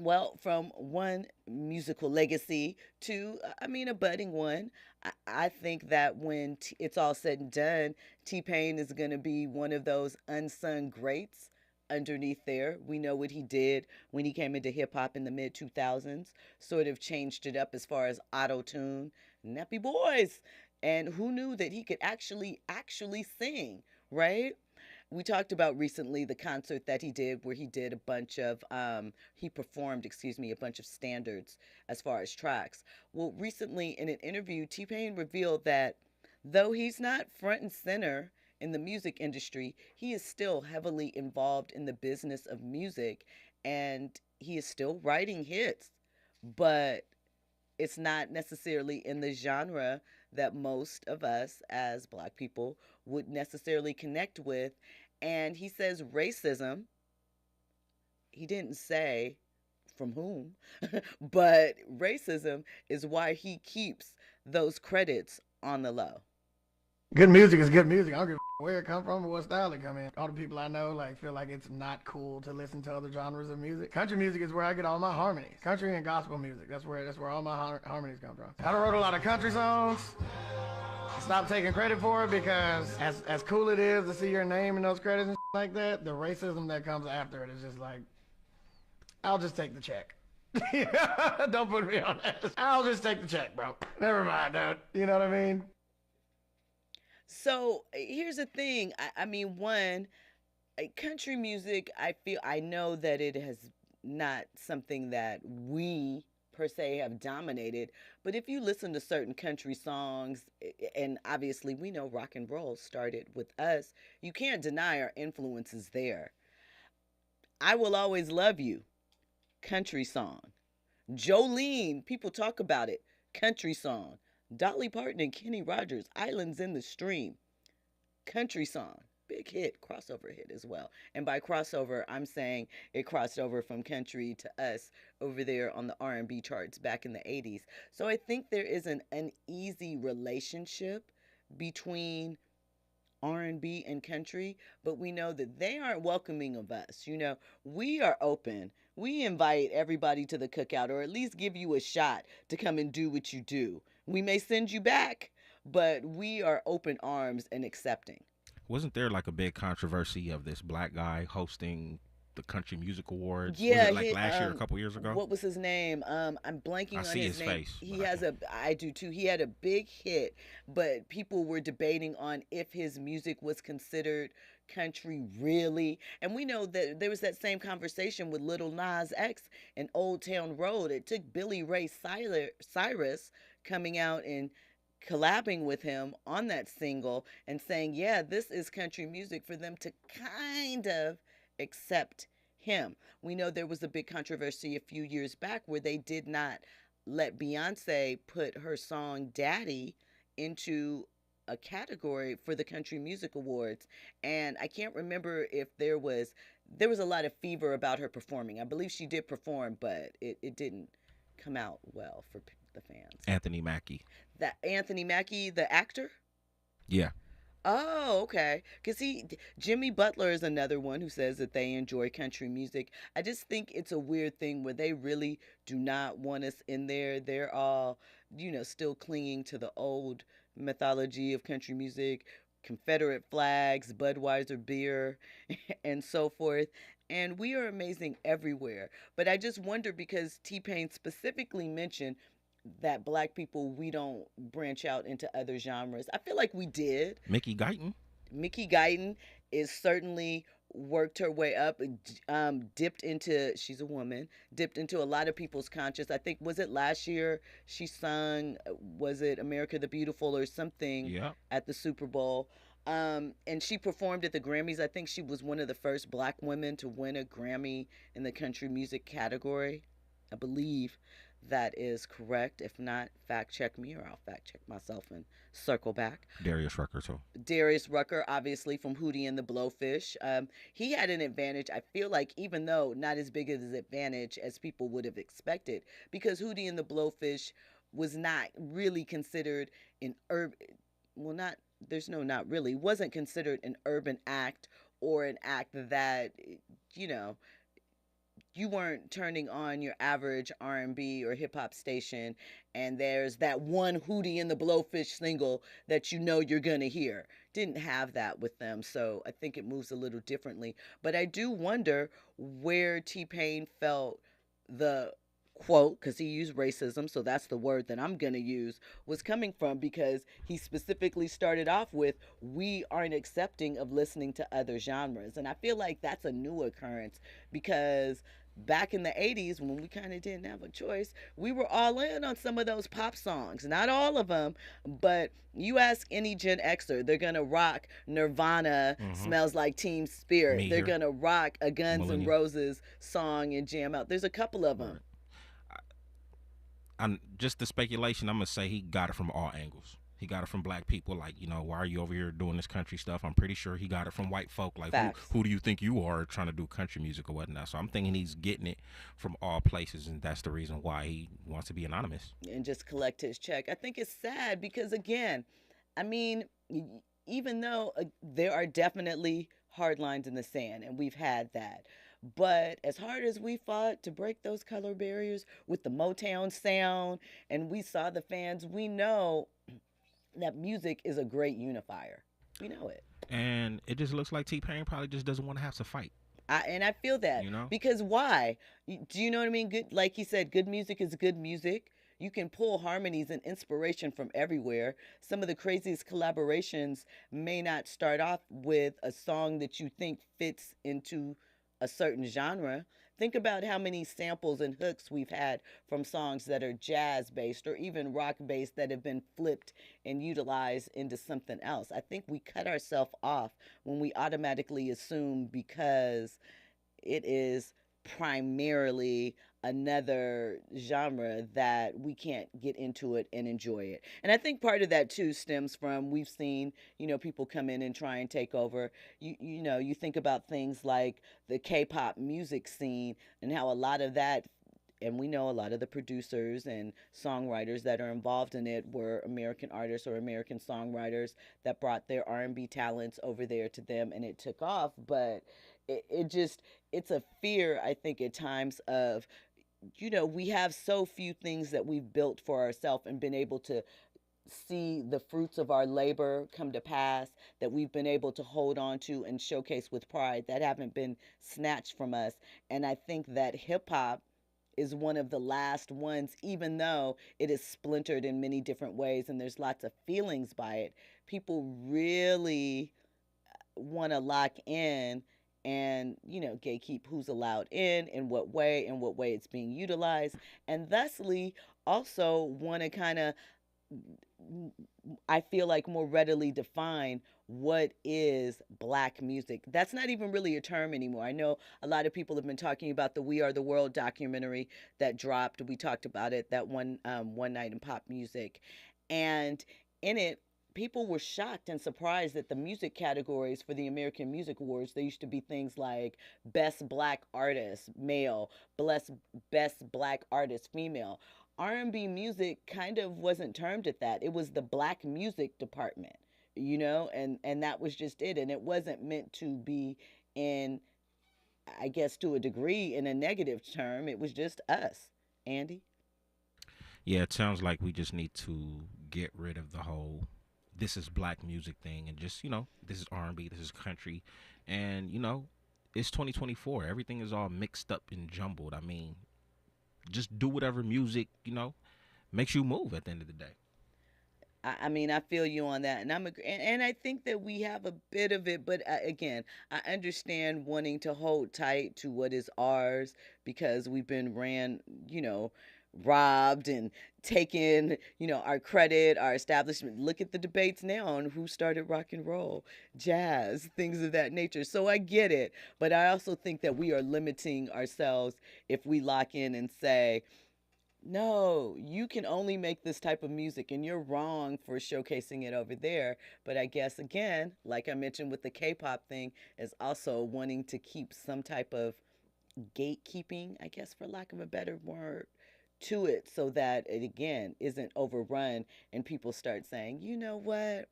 Well, from one musical legacy to, a budding one, I think that when it's all said and done, T-Pain is going to be one of those unsung greats underneath there. We know what he did when he came into hip-hop in the mid-2000s, sort of changed it up as far as auto-tune, nappy boys. And who knew that he could actually sing, right? We talked about recently the concert that he did where he did a bunch of, he performed a bunch of standards as far as tracks. Well, recently in an interview, T-Pain revealed that though he's not front and center in the music industry, he is still heavily involved in the business of music and he is still writing hits, but it's not necessarily in the genre that most of us as Black people would necessarily connect with. And he says racism, he didn't say from whom, but racism is why he keeps those credits on the low. Good music is good music. I don't give a where it come from or what style it come in. All the people I know feel like it's not cool to listen to other genres of music. Country music is where I get all my harmonies. Country and gospel music. That's where all my harmonies come from. I wrote a lot of country songs. Stop taking credit for it because as cool it is to see your name in those credits and like that, the racism that comes after it is just like, I'll just take the check. Don't put me on that. I'll just take the check, bro. Never mind, dude. You know what I mean? So here's the thing. Country music, I know that it has not something that we per se have dominated, but if you listen to certain country songs, and obviously we know rock and roll started with us, you can't deny our influences there. I Will Always Love You, country song. Jolene, people talk about it, country song. Dolly Parton and Kenny Rogers, Islands in the Stream, country song. Big hit, crossover hit as well. And by crossover, I'm saying it crossed over from country to us over there on the R&B charts back in the 80s. So I think there is an uneasy relationship between R&B and country, but we know that they aren't welcoming of us. You know, we are open. We invite everybody to the cookout, or at least give you a shot to come and do what you do. We may send you back, but we are open arms and accepting. Wasn't there like a big controversy of this black guy hosting the Country Music Awards? Yeah, was it like last year, a couple years ago? What was his name? I'm blanking on see his name. Face, I do too. He had a big hit, but people were debating on if his music was considered country really. And we know that there was that same conversation with Lil Nas X and Old Town Road. It took Billy Ray Cyrus coming out and collabing with him on that single and saying, yeah, this is country music, for them to kind of accept him. We know there was a big controversy a few years back where they did not let Beyonce put her song Daddy into a category for the Country Music Awards. And I can't remember if there was a lot of fever about her performing. I believe she did perform, but it didn't come out well for the fans. Anthony Mackie. That Anthony Mackie, the actor? Yeah. Oh, okay. Because Jimmy Butler is another one who says that they enjoy country music. I just think it's a weird thing where they really do not want us in there. They're all, still clinging to the old mythology of country music, Confederate flags, Budweiser beer, and so forth. And we are amazing everywhere. But I just wonder, because T-Pain specifically mentioned that Black people, we don't branch out into other genres. I feel like we did. Mickey Guyton is certainly worked her way up, dipped into, she's a woman, dipped into a lot of people's conscious. I think, was it last year she sung, was it America the Beautiful or something at the Super Bowl? And she performed at the Grammys. I think she was one of the first Black women to win a Grammy in the country music category. I believe that is correct. If not, fact check me, or I'll fact check myself and circle back. Darius Rucker, too. Darius Rucker, obviously, from Hootie and the Blowfish. He had an advantage, I feel like, even though not as big of an advantage as people would have expected, because Hootie and the Blowfish was not really considered an urban, wasn't considered an urban act, or an act that, you weren't turning on your average R&B or hip-hop station and there's that one Hootie and the Blowfish single that you're going to hear. Didn't have that with them, so I think it moves a little differently. But I do wonder where T-Pain felt the quote, because he used racism, so that's the word that I'm going to use, was coming from, because he specifically started off with, we aren't accepting of listening to other genres. And I feel like that's a new occurrence, because back in the 80s, when we kind of didn't have a choice, we were all in on some of those pop songs. Not all of them, but you ask any Gen Xer, they're going to rock Nirvana, Smells Like Teen Spirit. They're going to rock a Guns N' Roses song and jam out. There's a couple of them. I'm just the speculation. I'm gonna say he got it from all angles. He got it from Black people, like, why are you over here doing this country stuff? I'm pretty sure he got it from white folk, like, who do you think you are trying to do country music or whatnot? So I'm thinking he's getting it from all places, and that's the reason why he wants to be anonymous and just collect his check. I think it's sad because, again, I mean, even though there are definitely hard lines in the sand, and we've had that. But as hard as we fought to break those color barriers with the Motown sound, and we saw the fans, we know that music is a great unifier. We know it. And it just looks like T-Pain probably just doesn't want to have to fight. I feel that. Because why? Do you know what I mean? Good, like he said, good music is good music. You can pull harmonies and inspiration from everywhere. Some of the craziest collaborations may not start off with a song that you think fits into a certain genre. Think about how many samples and hooks we've had from songs that are jazz-based or even rock-based that have been flipped and utilized into something else. I think we cut ourselves off when we automatically assume, because it is primarily another genre, that we can't get into it and enjoy it. And I think part of that too stems from, we've seen, people come in and try and take over. You think about things like the K-pop music scene and how a lot of that, and we know a lot of the producers and songwriters that are involved in it were American artists or American songwriters that brought their R&B talents over there to them, and it took off. But it's a fear, I think, at times of, we have so few things that we've built for ourselves and been able to see the fruits of our labor come to pass, that we've been able to hold on to and showcase with pride, that haven't been snatched from us. And I think that hip hop is one of the last ones, even though it is splintered in many different ways and there's lots of feelings by it. People really want to lock in and, gatekeep who's allowed in what way it's being utilized, and thusly also want to kind of I feel like more readily define what is Black music. That's not even really a term anymore. I know a lot of people have been talking about the We Are the World documentary that dropped. We talked about it, that one night in pop music. And in it, people were shocked and surprised that the music categories for the American Music Awards, there used to be things like Best Black Artist, male, Best Black Artist, female. R&B music kind of wasn't termed at that. It was the Black music department, you know, and that was just it. And it wasn't meant to be in, I guess, to a degree, in a negative term. It was just us. Andy? Yeah, it sounds like we just need to get rid of the whole this is Black music thing and just, you know, this is R&B, this is country. And, you know, it's 2024. Everything is all mixed up and jumbled. I mean, just do whatever music, you know, makes you move at the end of the day. I mean, I feel you on that, and and I think that we have a bit of it, but again, I understand wanting to hold tight to what is ours because we've been robbed and taken, our credit, our establishment. Look at the debates now on who started rock and roll, jazz, things of that nature. So I get it, but I also think that we are limiting ourselves if we lock in and say, no, you can only make this type of music and you're wrong for showcasing it over there. But I guess, again, like I mentioned with the K-pop thing, is also wanting to keep some type of gatekeeping, I guess, for lack of a better word, to it so that it, again, isn't overrun and people start saying, you know what,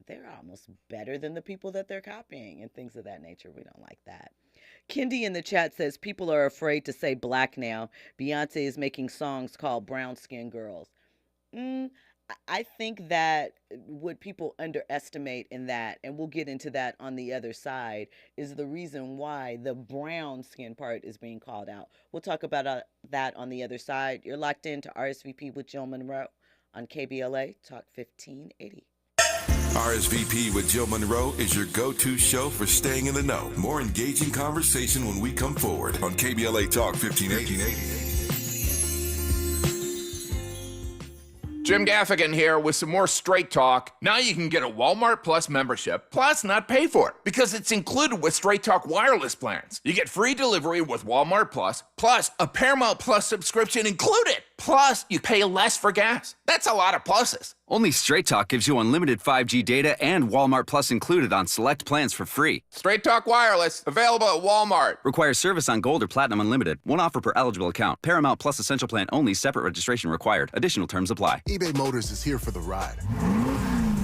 they're almost better than the people that they're copying and things of that nature. We don't like that. Kendi in the chat says people are afraid to say Black now. Beyonce is making songs called Brown Skin Girls. I think that what people underestimate in that, and we'll get into that on the other side, is the reason why the brown skin part is being called out. We'll talk about that on the other side. You're locked into RSVP with Jill Munroe on KBLA Talk 1580. RSVP with Jill Munroe is your go-to show for staying in the know. More engaging conversation when we come forward on KBLA Talk 1580. Jim Gaffigan here with some more Straight Talk. Now you can get a Walmart Plus membership, plus not pay for it, because it's included with Straight Talk wireless plans. You get free delivery with Walmart plus a Paramount Plus subscription included. Plus, you pay less for gas. That's a lot of pluses. Only Straight Talk gives you unlimited 5G data and Walmart Plus included on select plans for free. Straight Talk Wireless, available at Walmart. Requires service on Gold or Platinum Unlimited. One offer per eligible account. Paramount Plus Essential Plan only. Separate registration required. Additional terms apply. eBay Motors is here for the ride.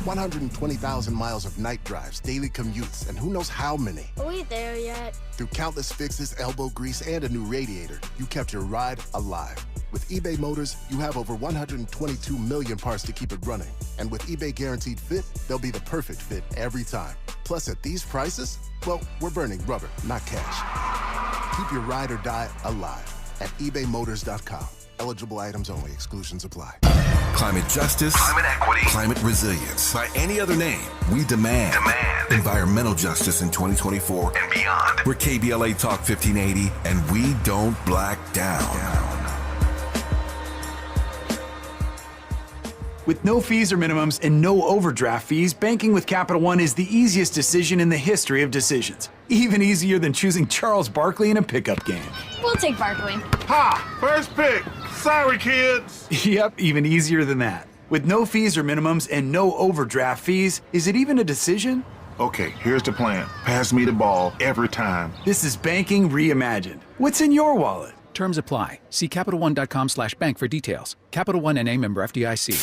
120,000 miles of night drives, daily commutes, and who knows how many. Are we there yet? Through countless fixes, elbow grease, and a new radiator, you kept your ride alive. With eBay Motors, you have over 122 million parts to keep it running. And with eBay Guaranteed Fit, they'll be the perfect fit every time. Plus, at these prices, well, we're burning rubber, not cash. Keep your ride or die alive at ebaymotors.com. Eligible items only. Exclusions apply. Climate justice, climate equity, climate resilience. By any other name, we demand environmental justice in 2024 and beyond. We're KBLA Talk 1580, and we don't black down. With no fees or minimums and no overdraft fees, banking with Capital One is the easiest decision in the history of decisions. Even easier than choosing Charles Barkley in a pickup game. We'll take Barkley. Ha! First pick. Sorry, kids. Yep, even easier than that. With no fees or minimums and no overdraft fees, is it even a decision? Okay, here's the plan. Pass me the ball every time. This is banking reimagined. What's in your wallet? Terms apply. See CapitalOne.com/bank for details. Capital One NA member FDIC.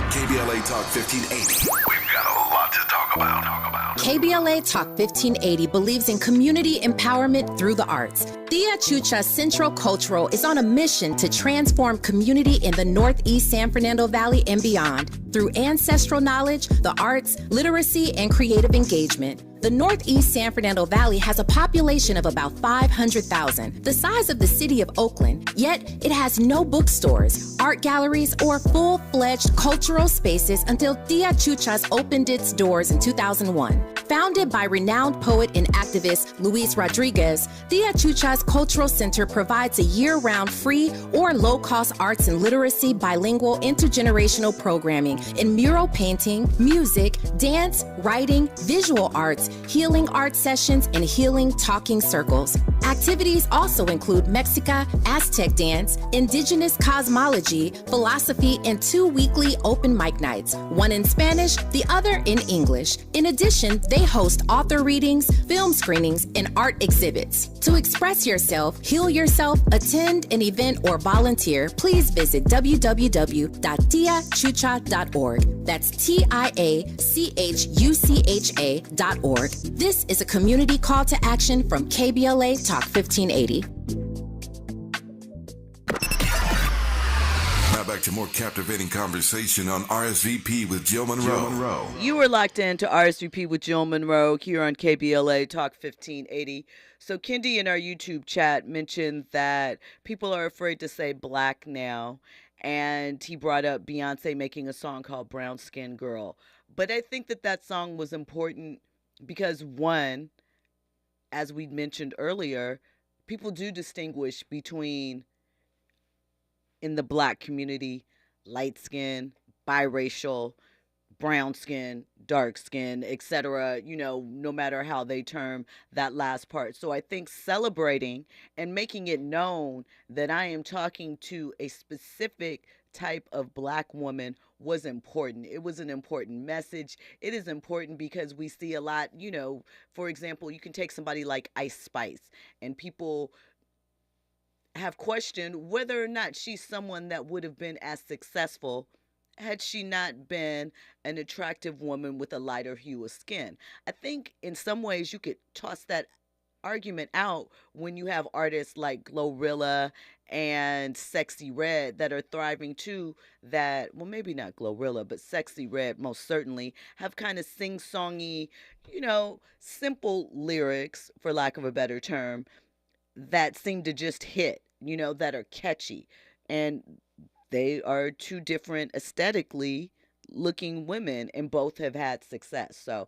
KBLA Talk 1580. We've got a lot to talk about. KBLA Talk 1580 believes in community empowerment through the arts. Tia Chucha Central Cultural is on a mission to transform community in the Northeast San Fernando Valley and beyond through ancestral knowledge, the arts, literacy, and creative engagement. The Northeast San Fernando Valley has a population of about 500,000, the size of the city of Oakland, yet it has no bookstores, art galleries, or full-fledged cultural spaces until Tia Chucha's opened its doors in 2001. Founded by renowned poet and activist activist Luis Rodriguez, Tia Chucha's Cultural Center provides a year-round free or low-cost arts and literacy bilingual intergenerational programming in mural painting, music, dance, writing, visual arts, healing art sessions, and healing talking circles. Activities also include Mexica, Aztec dance, indigenous cosmology, philosophy, and 2 weekly open mic nights, one in Spanish, the other in English. In addition, they host author readings, film screenings, and art exhibits. To express yourself, heal yourself, attend an event, or volunteer, please visit www.tiachucha.org. That's TIACHUCHA.org. This is a community call to action from KBLA Talk 1580. Now back to more captivating conversation on RSVP with Jill Munroe. You were locked into RSVP with Jill Munroe here on KBLA Talk 1580. So Kendi in our YouTube chat mentioned that people are afraid to say black now, and he brought up Beyonce making a song called Brown Skin Girl. But I think that that song was important because, one, as we mentioned earlier, people do distinguish between, in the black community, light skin, biracial, brown skin, dark skin, etc., no matter how they term that last part. So I think celebrating and making it known that I am talking to a specific type of black woman was important. It was an important message. It is important because we see a lot, for example, you can take somebody like Ice Spice, and people have questioned whether or not she's someone that would have been as successful had she not been an attractive woman with a lighter hue of skin. I think in some ways you could toss that argument out when you have artists like Glorilla and Sexy Red that are thriving too, that, well, maybe not Glorilla, but Sexy Red most certainly have kind of sing-songy, simple lyrics, for lack of a better term, that seem to just hit, that are catchy. And they are two different aesthetically looking women, and both have had success. So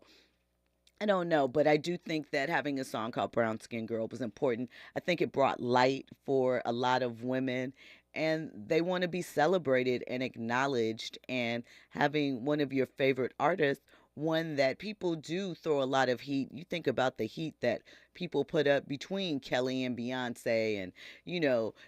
I don't know, but I do think that having a song called Brown Skin Girl was important. I think it brought light for a lot of women, and they want to be celebrated and acknowledged. And having one of your favorite artists, one that people do throw a lot of heat. You think about the heat that people put up between Kelly and Beyonce, and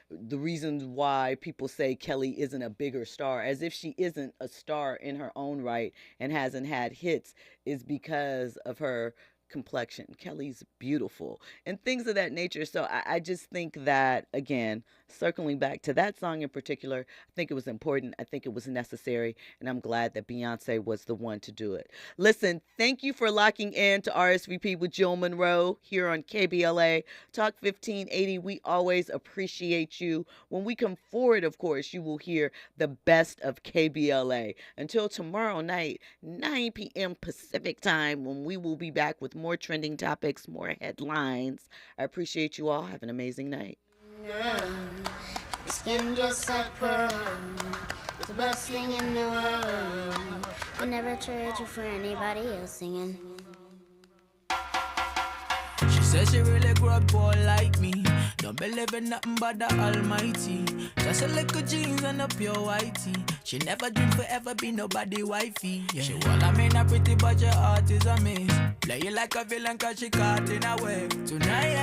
the reasons why people say Kelly isn't a bigger star, as if she isn't a star in her own right and hasn't had hits, is because of her complexion. Kelly's beautiful and things of that nature. So I just think that, again, circling back to that song in particular, I think it was important. I think it was necessary, and I'm glad that Beyonce was the one to do it. Listen, thank you for locking in to RSVP with Jill Munroe here on KBLA Talk 1580. We always appreciate you. When we come forward, of course, you will hear the best of KBLA. Until tomorrow night, 9 p.m. Pacific time, when we will be back with more trending topics, more headlines. I appreciate you all. Have an amazing night. Skin just like pearl, it's the best thing in the world. Would never trade you for anybody else singing. She says she really grew up poor like me. Don't believe in nothing but the Almighty. Just a little jeans and a pure whitey. She never dream forever be nobody wifey. Yeah. She wanna mean a pretty but your heart is a miss. Play you like a villain cause she caught in a way. Tonight,